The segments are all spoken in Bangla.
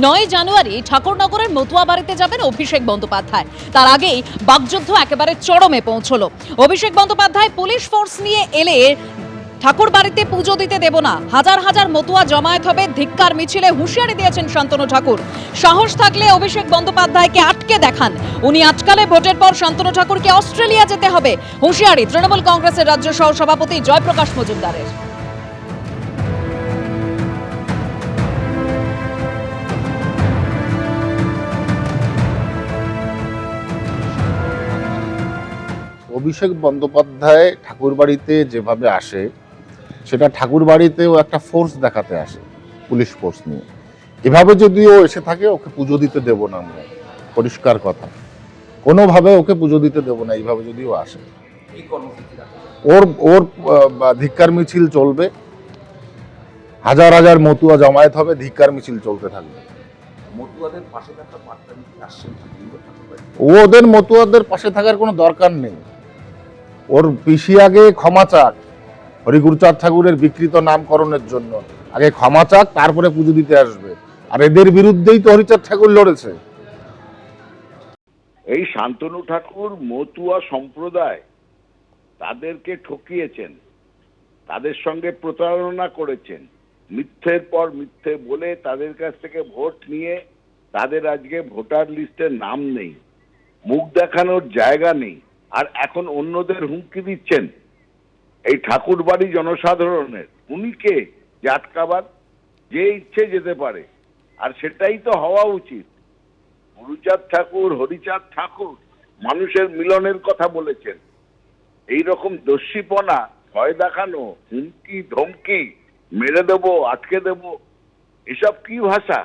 9 জানুয়ারি ঠাকুরনগরের মতুয়া বাড়িতে যাবেন অভিষেক বন্দ্যোপাধ্যায়। তার আগেই বাগযুদ্ধ একেবারে চরমে পৌঁছলো। অভিষেক বন্দ্যোপাধ্যায় পুলিশ ফোর্স নিয়ে এলে ঠাকুর বাড়িতে পুজো দিতে দেব না, হাজার হাজার মতুয়া জমায়েত হবে, ধিক্কার মিছিলে হুঁশিয়ারি দিয়েছেন শান্তনু ঠাকুর। সাহস থাকলে অভিষেক বন্দ্যোপাধ্যায়কে আটকে দেখান, উনি আটকালে ভোটের পর শান্তনু ঠাকুরকে অস্ট্রেলিয়া যেতে হবে, হুঁশিয়ারি তৃণমূল কংগ্রেসের রাজ্য সহ সভাপতি জয়প্রকাশ মজুমদারের। অভিষেক বন্দ্যোপাধ্যায় ঠাকুরবাড়িতে যেভাবে আসে, সেটা ঠাকুরবাড়িতেও একটা ফোর্স দেখাতে আসে, পুলিশ ফোর্স নিয়ে। এভাবে যদি ও এসে থাকে, ওকে পুজো দিতে দেব না আমরা, পরিষ্কার কথা। কোনোভাবে ওকে পুজো দিতে দেব না এইভাবে যদি ও আসে। ওর ওর ধিক্কার মিছিল চলবে, হাজার হাজার মতুয়া জমায়েত হবে, ধিক্কার মিছিল চলতে থাকবে। ওদের মতুয়াদের পাশে থাকার কোনো দরকার নেই। ওর পিসি আগে ক্ষমা চাক হরিগুরুচাঁদ ঠাকুরের বিকৃত নামকরণের জন্য, আগে ক্ষমা চাক, তারপরে পুজো দিতে আসবে। আর এদের বিরুদ্ধেই তো হরিচাঁদ ঠাকুর লড়েছে। এই শান্তনু ঠাকুর মতুয়া সম্প্রদায় তাদেরকে ঠকিয়েছেন, তাদের সঙ্গে প্রতারণা করেছেন, মিথ্যের পর মিথ্যে বলে তাদের কাছ থেকে ভোট নিয়ে তাদের আজকে ভোটার লিস্টে নাম নেই, মুখ দেখানোর জায়গা নেই। আর এখন অন্যদের হুমকি দিচ্ছেন। এই ঠাকুর বাড়ি জনসাধারণের, উনি কে যে আটকাবার? যে ইচ্ছে যেতে পারে, আর সেটাই তো হওয়া উচিত। গুরুচাঁদ ঠাকুর, হরিচাঁদ ঠাকুর মানুষের মিলনের কথা বলেছেন। এই রকম দস্যিপনা, ভয় দেখানো, হুমকি ধমকি, মেরে দেবো, আটকে দেব, এসব কি ভাষা?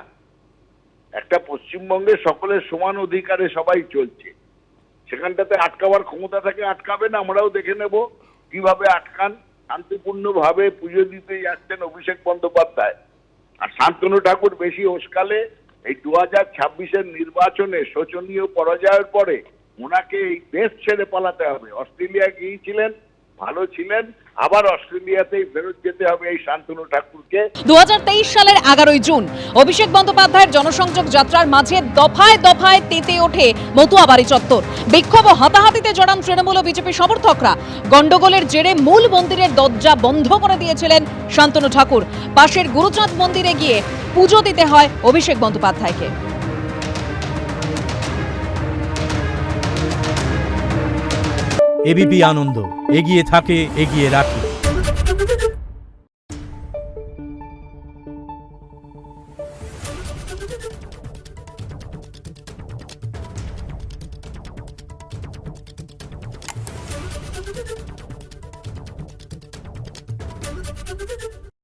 একটা পশ্চিমবঙ্গে সকলের সমান অধিকারে সবাই চলছে, সেখানটাতে আটকাবার ক্ষমতা থাকে, আটকাবেন। আমরাও দেখে নেব কিভাবে আটকান। শান্তিপূর্ণভাবে পুজো দিতে যাচ্ছেন অভিষেক বন্দ্যোপাধ্যায়। আর শান্তনু ঠাকুর বেশি ওস্কালে এই 2026-এর নির্বাচনে শোচনীয় পরাজয়ের পরে ওনাকে এই দেশ ছেড়ে পালাতে হবে। অস্ট্রেলিয়া গিয়েছিলেন, ভালো ছিলেন, আবার অস্ট্রেলিয়াতেই ফেরত যেতে হবে এই শান্তনু ঠাকুরকে। 2023 সালের 11ই জুন অভিষেক বন্দ্যোপাধ্যায়ের জনসংযোগ যাত্রার মাঝে দফায় দফায় তেতে ওঠে মতুয়া বাড়ি চত্বর। বিক্ষোভ ও হাতাহাতিতে জড়ান তৃণমূল ও বিজেপি সমর্থকরা। গন্ডগোলের জেরে মূল মন্দিরের দরজা বন্ধ করে দিয়েছিলেন শান্তনু ঠাকুর। পাশের গুরুচাঁদ মন্দিরে গিয়ে পুজো দিতে হয় অভিষেক বন্দ্যোপাধ্যায়কে। এবিপি আনন্দ, এগিয়ে থাকে, এগিয়ে রাখে।